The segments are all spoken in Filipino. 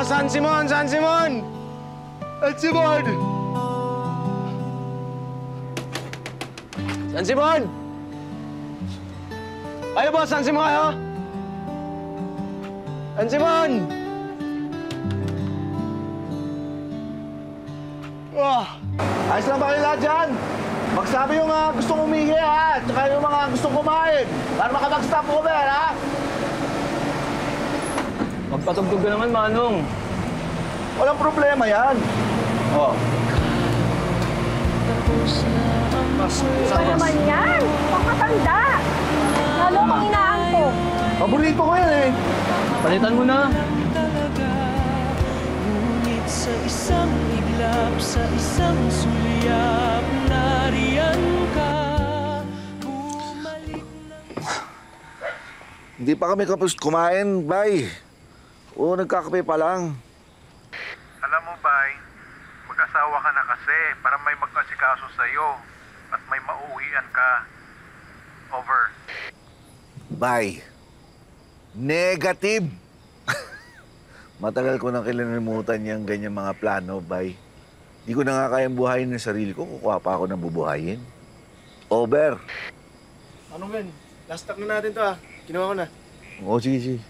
San Simon! San Simon! San Simon! San Simon! Kayo, boss! San Simon kayo? San Simon! Ayos lang ba kayo lahat dyan? Magsabi yung mga gustong umihi, ha? At saka yung mga gustong kumain. Para makapag-stop over, ha? Magpatugtog ka naman, Manong. Walang problema yan. Oh. Ano naman yan? Pakatanda! Lalo kang inaantok. Paborito ko yan, eh. Palitan mo na. Ngunit sa isang iglap, sa isang sulyap, nariyan ka. Bumalik na... Hindi pa kami kapos kumain, Bay. Oo, nagkakape pa lang. Alam mo, Bay, mag-asawa ka na kasi para may magkasikaso sa'yo at may mauwian ka. Over. Bay. Negative. Matagal ko nang kinalimutan yung ganyan mga plano, Bay. Di ko na nga kayang buhayin ng sarili ko. Kukuha pa ako ng bubuhayin. Over. Ano, Ben? Last talk na natin to, ah. Kinuha ko na. Oo, sige, sige.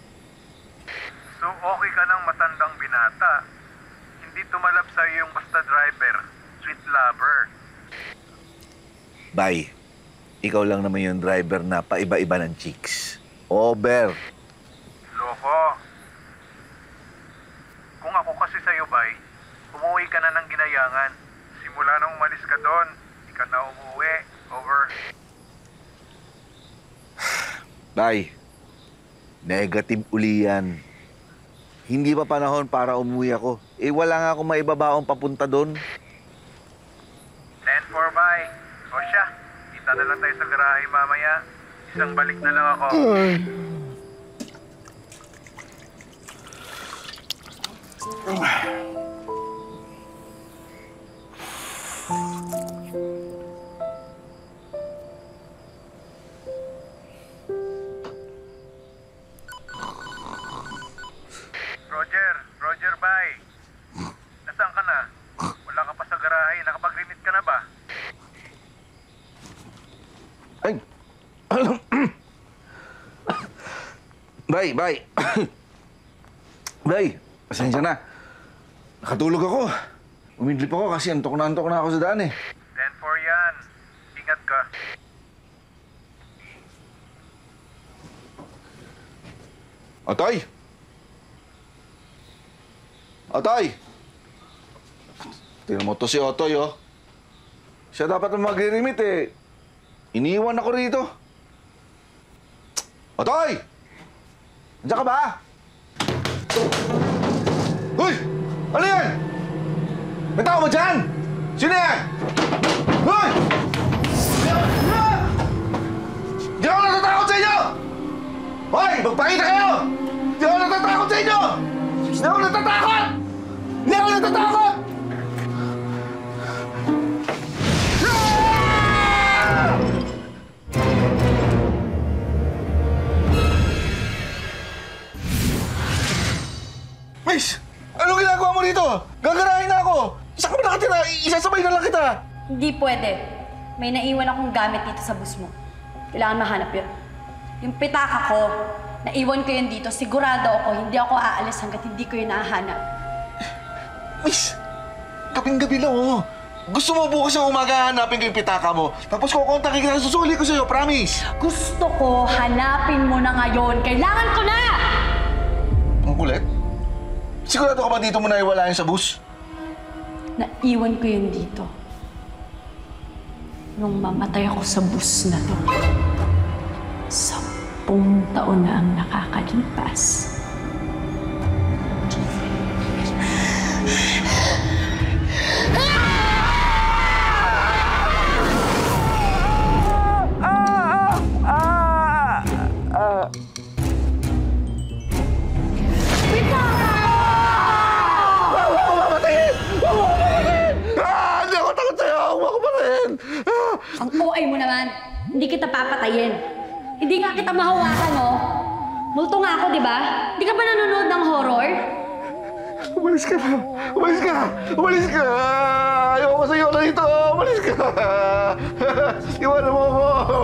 So, okay ka ng matandang binata. Hindi tumalab sa'yo yung basta driver, sweet lover. Bay, ikaw lang naman yung driver na paiba-iba ng chicks. Over. Loko. Kung ako kasi sa'yo, Bay, umuwi ka na ng Ginayangan. Simula nung umalis ka doon, di ka na umuwi. Over. Bay, negative uli yan. Hindi pa panahon para umuwi ako. Eh, wala nga akong maibabaong papunta doon. 10-4, Bay. O siya, kita na lang tayo sa garahe mamaya. Isang balik na lang ako. Roger, Bay. Nasaan ka na? Wala ka pa sa garahe. Nakapag-remit ka na ba? Ay! Bay! Bay, pasensya na. Nakatulog ako. Umidlip ako kasi antok na ako sa daan eh. 10-4 yan. Ingat ka. Otoy! Otoy! Tingnan mo to si Otoy, oh. Siya dapat na magre-remit eh. Iniwan ako rito. Otoy! Nandiyan ka ba? Hoy! Ano yan? May tao ba dyan? Sino yan? Hoy! Hindi ako natatakot sa inyo! Hoy! Magpakita kayo! Hindi ako natatakot sa inyo! Hindi ako natatakot! Hindi ako natatakot! Miss! Anong ginagawa mo dito? Gagarahin na ako! Saan ka ba nakatira? Isasabay na lang kita! Hindi pwede. May naiwan akong gamit dito sa bus mo. Kailangan mahanap yun. Yung pitaka ko, naiwan ko yun dito. Sigurado ako, hindi ako aalis hanggat hindi ko yun nahanap. Miss! Gabing-gabi lang, oh. Gusto mo bukas ng umaga hanapin ko yung pitaka mo. Tapos kukontakin kita, susuli ko sa'yo, promise. Gusto ko, hanapin mo na ngayon. Kailangan ko na! Ang kulit? Sigurado ka ba dito mo naiwala yun sa bus? Naiwan ko yun dito. Nung mamatay ako sa bus na to. 10 taon na ang nakakalipas. Ang OA mo naman, hindi kita papatayin. Hindi nga kita mahawakan, no? Multo nga ako, di ba? Di ka ba nanonood ng horror? Umalis ka na! Umalis ka! Umalis ka! Ayoko sa'yo na ito! Umalis ka! Iwanan mo ako!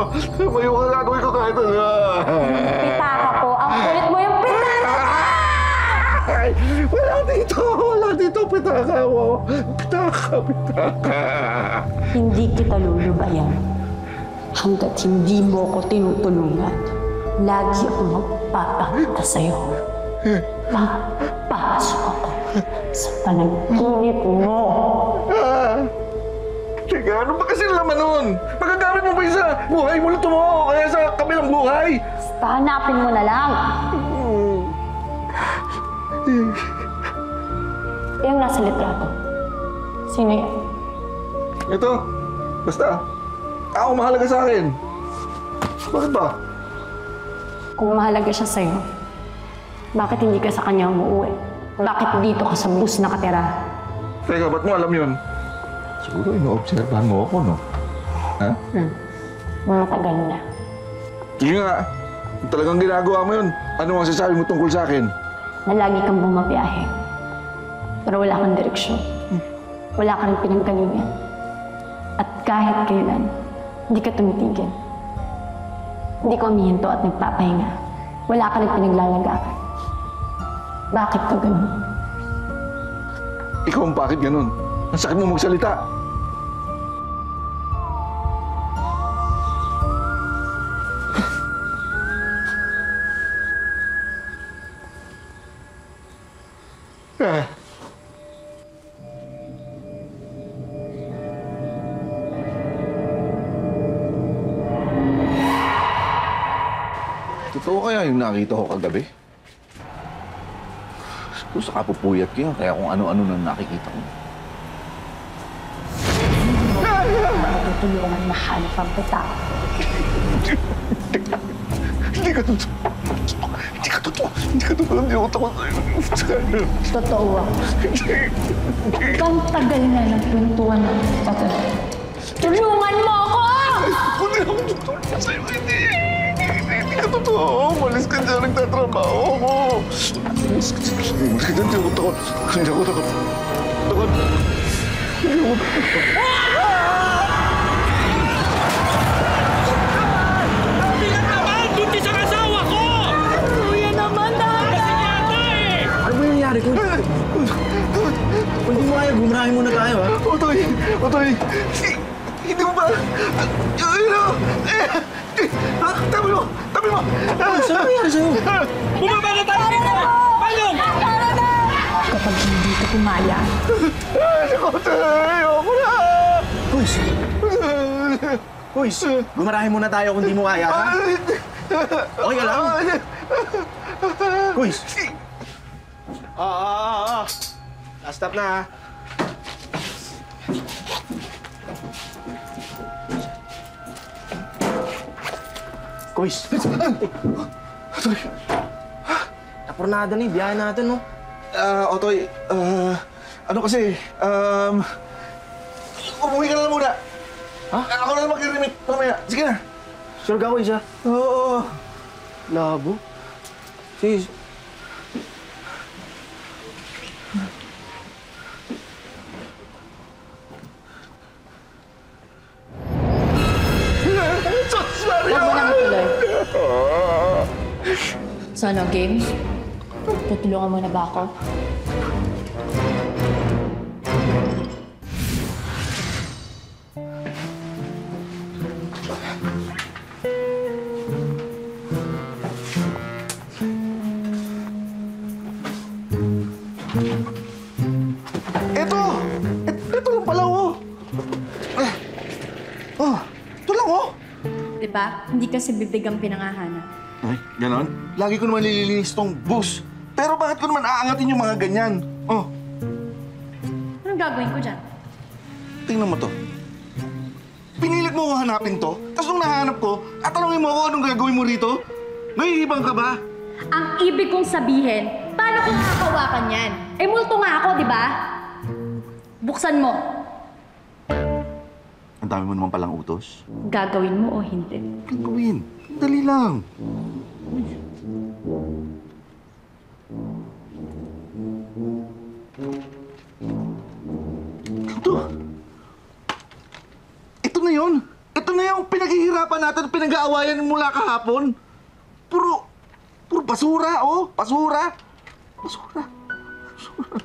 May mga gagawin ko kahit ano! Pitaka ko. Ang kulit mo yung pitaka! Ay, wala dito! Wala dito! Pitaka mo! Pitaka! Hindi kita lulubayan. Hanggat hindi mo ko tinutulungan, lagi ako magpapakita sa'yo. Magpapasok ako sa panaginip mo. Teka, ano ba kasi laman nun? Magagamit mo ba yun sa buhay mo luto mo? Kaya sa kabilang buhay? Basta hanapin mo na lang. Yung nasa litrato. Sino yan? Ito, basta. Ako mahalaga sa akin. Bakit ba? Kung mahalaga siya sa'yo, bakit hindi ka sa kanya umuwi? Bakit dito ka sa bus nakatira? Teka, ba't mo alam yun? Siguro ino-obserbahan mo ako, no? Ha? Matagal na. Sige nga. Kung talagang ginagawa mo yun, ano ang sasabi mo tungkol sa akin? Na lagi kang bumabiyahe. Pero wala kang direksyon. Wala ka rin pinanggalingan. At kahit kailan, hindi ka tumitigil. Hindi ka umihinto at nagpapahinga. Wala ka rin pinaglalagakan. Bakit ka ganun? Ikaw ang bakit ganun? Ang sakit mo magsalita. Totoo kaya yung nakita ko kagabi? Siguro sa kapupuyat ko yun, kaya kung ano-ano nang nakikita ko. Matutulungan mahanap ang pitaka. Hindi ka totoo. Hindi ka totoo. Hindi ka totoo. Hindi ako takot sa'yo. Totoo ako. Kang tagal na ng pintuan ng tagal. Tulungan mo ako! Hindi ako totoo sa'yo. Hindi ka totoo. Malis ka dyan. Nagtatrabaho ako. Malis ka dyan. Hindi ako takot. Hindi ako takot. Takot. Hindi ako takot. Bigat naman! Buntis ang asawa ko! Kuya naman, Kasi yata eh! Ano ba yung nangyari ko? Kung di mo kaya, gumrahin muna tayo, ha? Otoy! Otoy! Hindi mo ba? Ano? Tabi mo! Tabi mo! Saan nangyari sa'yo? Bumaba na tayo dito! Payong! kapag hindi ka pumaya. Ayoko na! Kuys! Kuys! Gumarahin muna tayo kung di mo kaya, ha? Okay ka lang? Kuys! Last stop na, ha? Kuys! Napurnada na yung biyahe natin, no? Otoy, ano kasi, umuwi ka na lang muna. Ha? Ako na lang mag-remit mamaya. Sige na. Sure ka, Kuys, ha? Oo. Labo. Sige. Huwag mo nang ituloy. So ano, game? Tutulungan mo na ba ako? Ito! Ito lang pala, oh. Ito lang, oh. Diba? Hindi kasi bibig ang pinangahanan. Ay, ganon? Lagi ko naman nililinis tong bus. Pero bakit ko naman aangatin yung mga ganyan? Oh, Anong gagawin ko dyan? tingnan mo to. Pinilit mo ko hanapin to, tapos nung nahanap ko, at tanongin mo ako anong gagawin mo rito? Nahihibang ka ba? Ang ibig kong sabihin, paano kung kakawakan yan? Eh, multo nga ako, di ba? Buksan mo. Ang dami mo naman palang utos. Gagawin mo o hindi? Gagawin. Dali lang. pinag-aawayan mula kahapon? Puro basura, oh. Basura. Basura. Basura.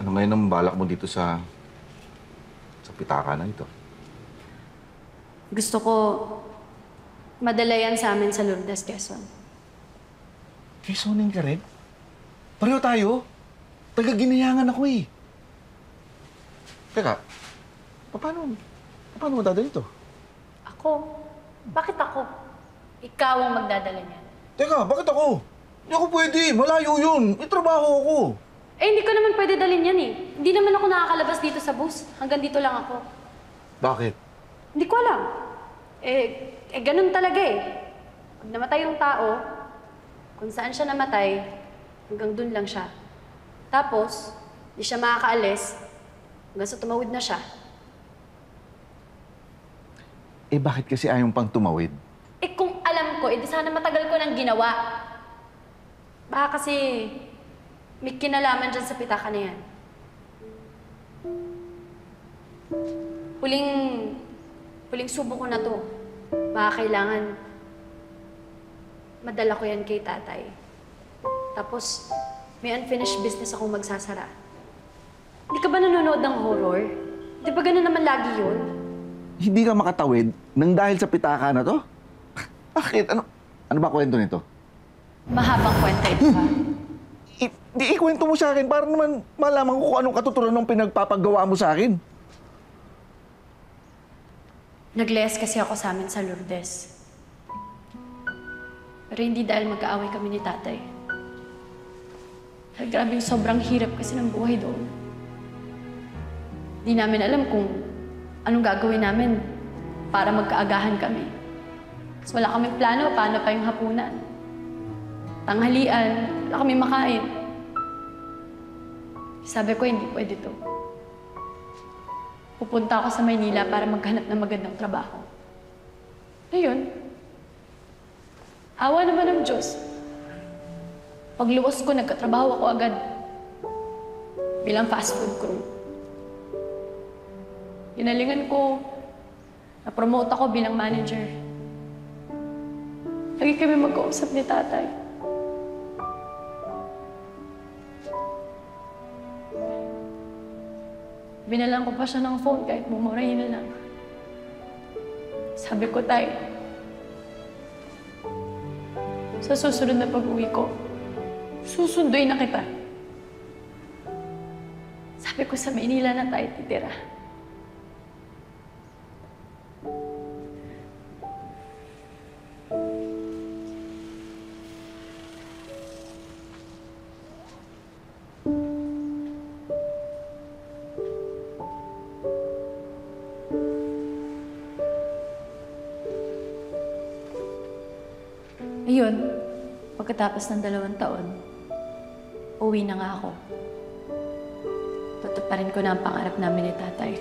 Ano ngayon ang balak mo dito sa pitaka na ito? Gusto ko madala yan sa amin sa Lourdes, Quezon. Quezonin ka rin? Pareho tayo. Taga-Ginayangan ako eh. Teka, paano mo dadalhin ito? Ako? Bakit ako? Ikaw ang magdadala niyan. Teka, bakit ako? Hindi ako pwede. Malayo yun. May trabaho ako. Eh, hindi ko naman pwede dalhin yan eh. Hindi naman ako nakakalabas dito sa bus. Hanggang dito lang ako. Bakit? Hindi ko alam. Ganun talaga eh. Pag namatay yung tao, kung saan siya namatay, hanggang dun lang siya. Tapos, di siya makakaalis hanggang sa tumawid na siya. Eh, bakit kasi ayaw pang tumawid? Eh, kung alam ko, di sana matagal ko nang ginawa. Baka kasi may kinalaman dyan sa pitaka na yan. Huling subo ko na to. Baka kailangan madala ko yan kay tatay. Tapos, may unfinished business akong magsasara. Hindi ka ba nanonood ng horror? Di ba ganun naman lagi yun? Hindi ka makatawid nang dahil sa pitaka na to? Bakit? Ano ba kwento nito? Mahabang kwenta ito ha. Di ikwento mo sa akin para naman malaman ko kung anong katuturan ng pinagpapagawa mo sa akin. Nag-less kasi ako sa amin sa Lourdes. Pero hindi dahil mag-aaway kami ni tatay. Dahil grabe yung sobrang hirap kasi ng buhay doon. Di namin alam kung anong gagawin namin para magkaagahan kami. Kasi wala kaming plano paano pa yung hapunan. Tanghalian, wala kami makain. Sabi ko, hindi pwede to. Pupunta ako sa Maynila para maghanap ng magandang trabaho. Ngayon, awa naman ng Diyos. Pagluwas ko, nagkatrabaho ako agad bilang fast food crew. Ginalingan ko, na-promote ako bilang manager. Lagi kami mag-uusap ni tatay. Binalan ko pa siya ng phone kahit bumurahin na lang. Sabi ko, Tay, sa susunod na pag-uwi ko, susunduin na kita. Sabi ko, sa Maynila na tayo titira. Ayun, pagkatapos ng 2 taon, uwi na nga ako. Tutuparin ko na ang pangarap namin ni tatay.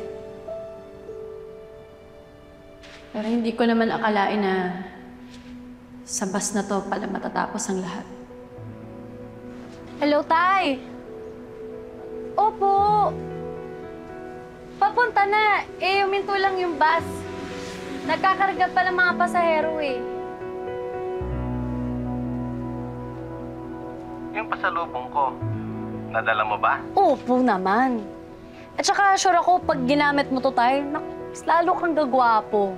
Pero hindi ko naman akalain na sa bus na to pala matatapos ang lahat. Hello, Tay! Opo! Papunta na. Huminto lang yung bus. Nagkakarga pa ng mga pasahero eh. Yung pasalubong ko, nadala mo ba? Opo naman. At saka sure ako, pag ginamit mo to tayo, lalo kang gagwapo.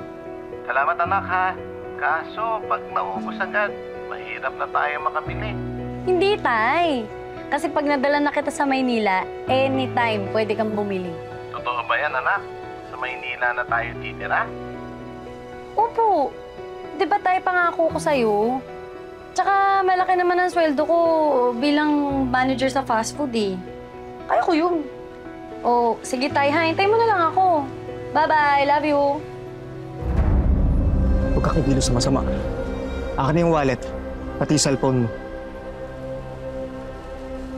Salamat anak ha. Kaso, pag naubos agad, mahirap na tayo makabili. Hindi, Tay. Kasi pag nadala na kita sa Maynila, anytime pwede kang bumili. Totoo ba yan anak? Sa Maynila na tayo titira? Opo. Di ba tayo pangako ko sa'yo? Tsaka malaki naman ang sweldo ko bilang manager sa fast food eh. Kaya ko yun. O, sige Tay, hintay mo na lang ako. Bye-bye, love you. Huwag ka kikilos sa masama. Akin na yung wallet, pati cellphone mo.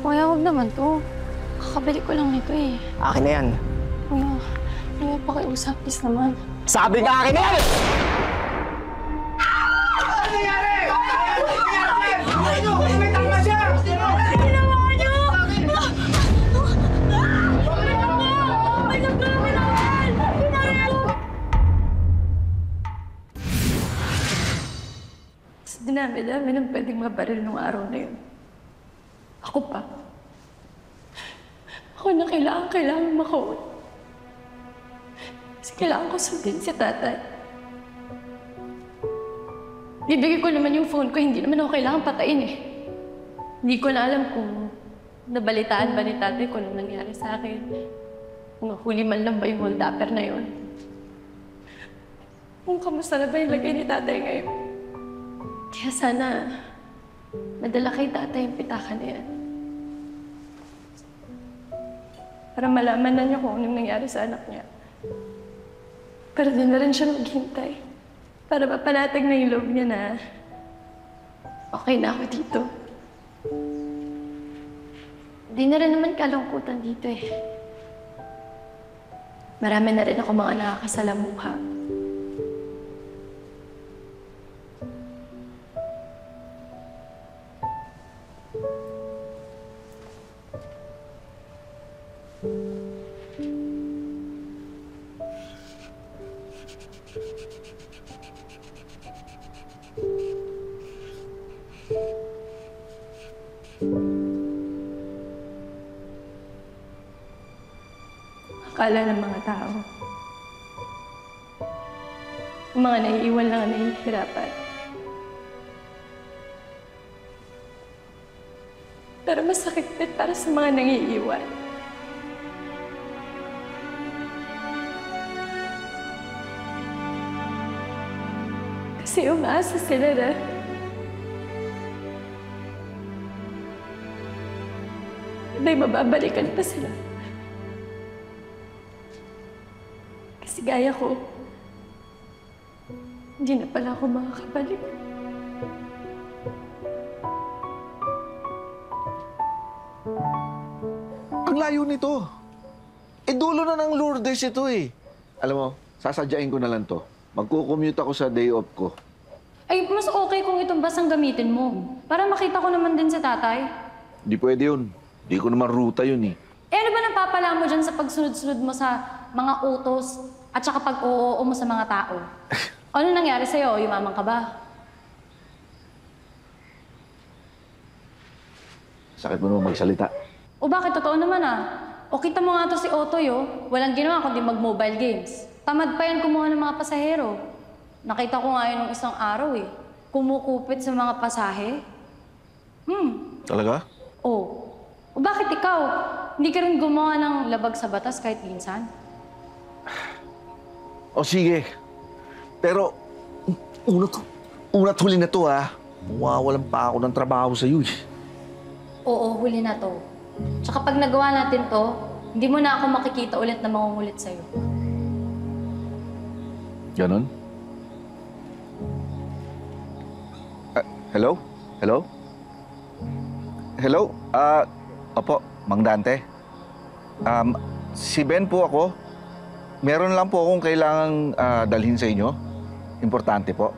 Kuya, huwag naman to. Kakabalik ko lang nito eh. Akin na yan. Ano? Ano pakiusap, please naman. Sabi nga akin na yan! Sa dinami-dami ng pwedeng mabaril nung araw na yun. Ako pa. Ako na kailangan makauwi. Kasi kailangan ko sundin si tatay. Bibigay ko naman yung phone ko, hindi naman ako kailangan patayin eh. Hindi ko na alam kung nabalitaan ba ni tatay kung ano nangyari sa akin. Kung huli man lang ba yung hold-upper na yun. Kung kamusta na ba yung lagay ni tatay ngayon. Kaya sana, madala kay tatay yung pitaka na yan. Para malaman na niya kung anong nangyari sa anak niya. Pero din na rin siya maghintay. Para mapanatag na yung loob niya na okay na ako dito. Hindi na rin naman kalungkutan dito eh. Marami na rin ako mga nakakasalamuha. Akala ng mga tao. Ang mga naiiwan lang ang nahihirapan. Pero masakit din para sa mga nangiiwan. Kasi umaasa sila na may mababalikan pa sila. Kasi gaya ko, hindi na pala ako makakabalik. Ang layo nito. Dulo na ng Lourdes ito eh. Alam mo, sasadyain ko na lang to. Magko-commute ako sa day off ko. Ay, mas okay kung itong bus ang gamitin mo. Para makita ko naman din si tatay. Di pwede yun. Di ko naman ruta yun eh. Eh, ano ba napapala mo dyan sa pagsunod-sunod mo sa mga utos at saka pag-oo mo sa mga tao? Ano nangyari sa'yo? Yumamang ka ba? Sakit mo naman magsalita. O bakit? Totoo naman ah. O kita mo nga to si Otoy oh. Walang ginawa kundi mag-mobile games. Tamad pa yan kumuha ng mga pasahero. Nakita ko nga yun nung isang araw eh. Kumukupit sa mga pasahe. Talaga? O bakit ikaw? Hindi ka rin gumawa ng labag sa batas kahit minsan? O sige. Pero, una't huli na to ha. Mawawalan pa ako ng trabaho sa iyo eh. Oo, huli na to. Tsaka pag nagawa natin to, hindi mo na ako makikita ulit na mangungulit sa'yo. Ganon? Hello? Hello? Hello? Opo, Mang Dante. Si Ben po ako. Meron lang po akong kailangang dalhin sa inyo. Importante po.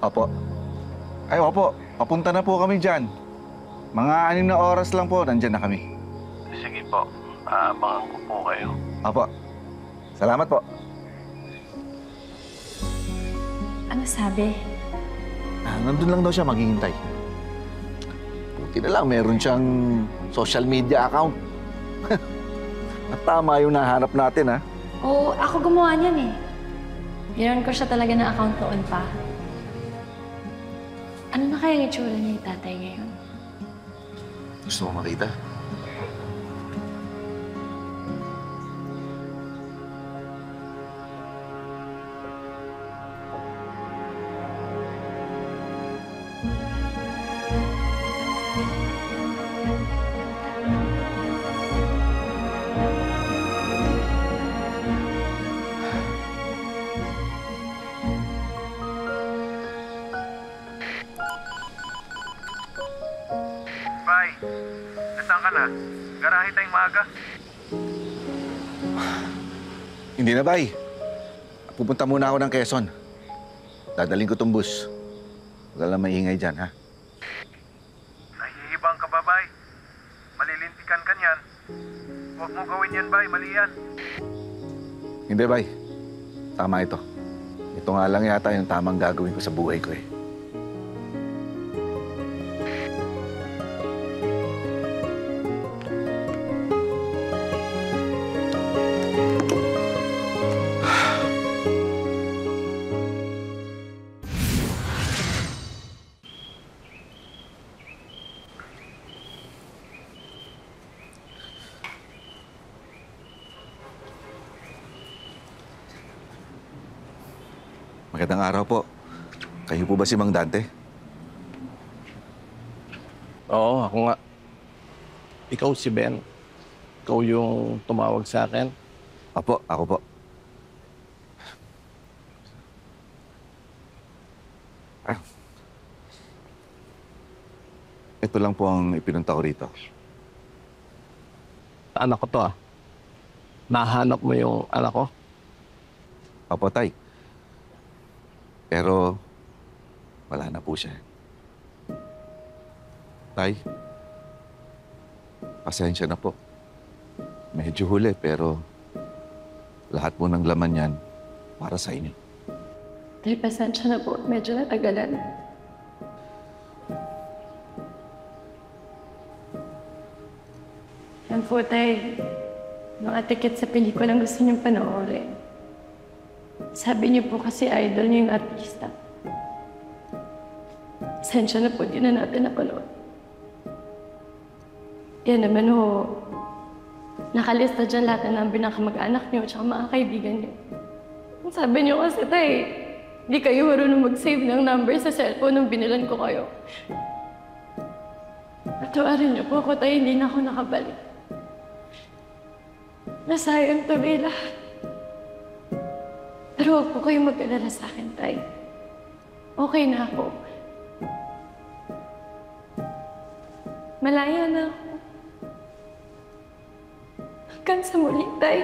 Opo. Ay, opo. Papunta na po kami dyan. Mga 6 na oras lang po, nandyan na kami. Sige po. Abangan ko po kayo. Opo. Salamat po. Ano sabi? Nandun lang daw siya maghihintay. Buti na lang, meron siyang social media account. At tama yung nahanap natin, ha? Oo, ako gumawa niyan eh. Ginawan ko siya talaga ng account noon pa. Ano na kaya yung itsura niya yung tatay ngayon? Gusto mo makita? Bye. Nasaan ka na? Garahe tayong maaga. Hindi na, Bay. Pupunta muna ako ng Quezon. Dadaling ko tong bus. Huwag lang maingay dyan, ha? Nahihibang ka ba, Bay? Malilintikan ka niyan. Huwag mo gawin yan, Bay. Mali yan. Hindi, Bay. Tama ito. Ito nga lang yata yung tamang gagawin ko sa buhay ko, eh. Magandang araw po. Kayo po ba si Mang Dante? Oo, ako nga. Ikaw si Ben. Ikaw yung tumawag sa akin. Opo, ako po. Ito lang po ang ipinunta ko rito. Anak ko to ah. Nahanap mo yung anak ko? Opo, Tay. Pero wala na po siya. Tay, pasensya na po. Medyo huli pero lahat po ng laman yan para sa inyo. Tay, pasensya na po. Medyo natagalan. Yan po, Tay. Mga ticket sa pelikulang gusto niyong panoorin. Sabi niyo po kasi idol niyo yung artista. Pasensya na po, di na natin napanood. Yan naman ho, nakalista dyan lahat na ng binakamag-anak niyo at mga kaibigan niyo. Sabi niyo kasi, Tay, di kayo marunong mag-save ng number sa cellphone nung binilan ko kayo. Patawarin niyo po ako, Tay, hindi na ako nakabalik. Nasayang tuloy lahat. Pero huwag po kayong mag-alala sa akin, Tay. Okay na ako. Malaya na ako. Hanggang sa muli, Tay.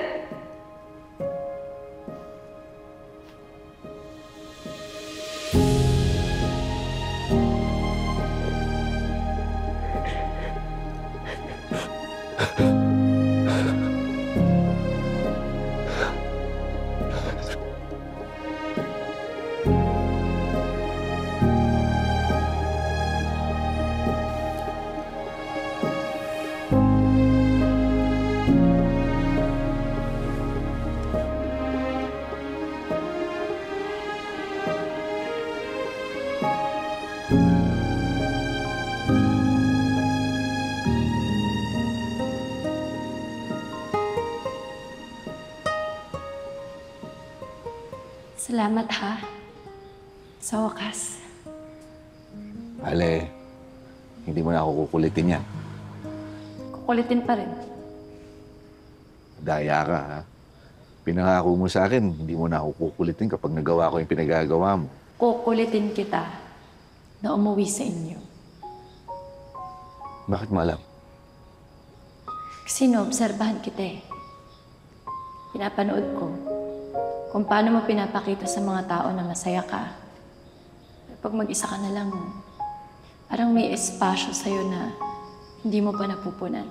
Salamat, ha? Sa wakas. Ale, hindi mo na ako kukulitin yan. Kukulitin pa rin. Daya ka, ha? Pinangako mo sa akin, hindi mo na ako kukulitin kapag nagawa ko yung pinagagawa mo. Kukulitin kita na umuwi sa inyo. Bakit mo alam? Kasi naobserbahan kita eh. Pinapanood ko kung paano mo pinapakita sa mga tao na masaya ka. Pag mag-isa ka na lang, parang may espasyo sa'yo na hindi mo pa napupunan.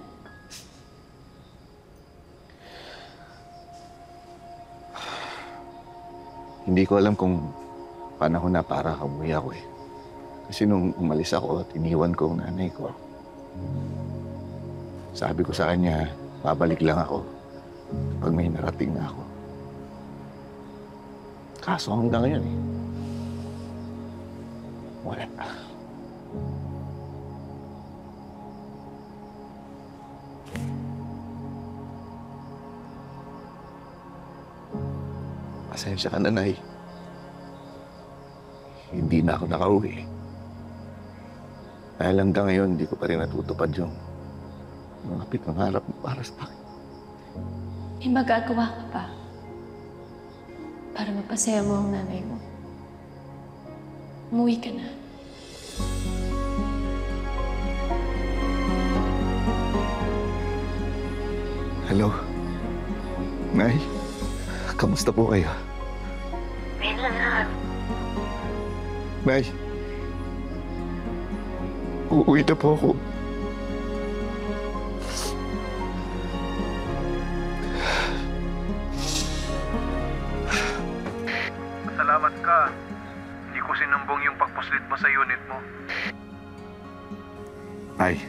Hindi ko alam kung panahon na para umuwi ako eh. Kasi nung umalis ako at iniwan ko ang nanay ko, sabi ko sa kanya, babalik lang ako pag may narating na ako. Kaso hanggang ngayon eh, wala. Pasensya ka na, Nay. Hindi na ako nakauwi. Dahil hanggang ngayon, hindi ko pa rin natutupad yung mga pinangarap mo para sa akin. May magagawa ka pa para mapasaya mo ang nanay mo. Umuwi ka na. Hello? Nay? Kamusta po kayo? Nay? Uuwi na po ako. Salamat ka. Hindi ko sinumbong yung pagpuslit mo sa unit mo. Bay,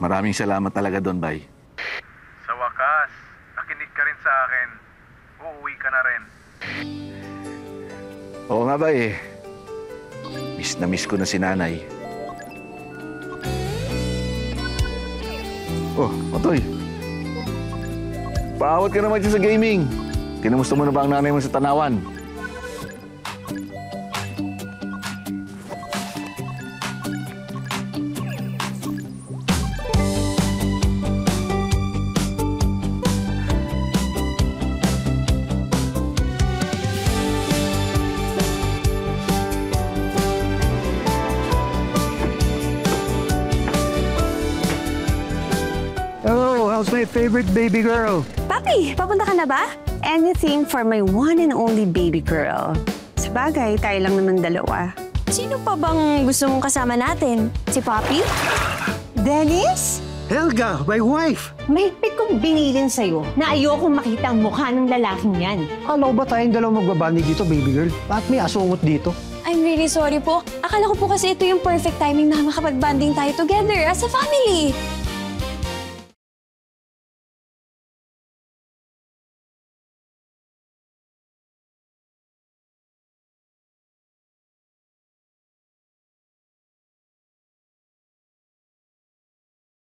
maraming salamat talaga doon, Bay. Sa wakas, nakinig ka rin sa akin. Uuwi ka na rin. Oo nga, Bay. Miss na miss ko na si Nanay. Oh, Matoy. Paawat ka naman dyan sa gaming. Kinamusta mo na ba ang nanay mo sa Tanawan? Oh, how's my favorite baby girl? Papi, papunta ka na ba? Anything for my one and only baby girl. Sabagay, tayo lang naman dalawa. Sino pa bang gusto mong kasama natin? Si Papi? Dennis? Helga, my wife! Mahigpit kong binilin sa'yo na ayokong makita ang mukha ng lalaking yan. Kala ko ba tayong dalawang magbabandi dito, baby girl? Bakit may asungot dito? I'm really sorry po. Akala ko po kasi ito yung perfect timing na makapag-banding tayo together as a family.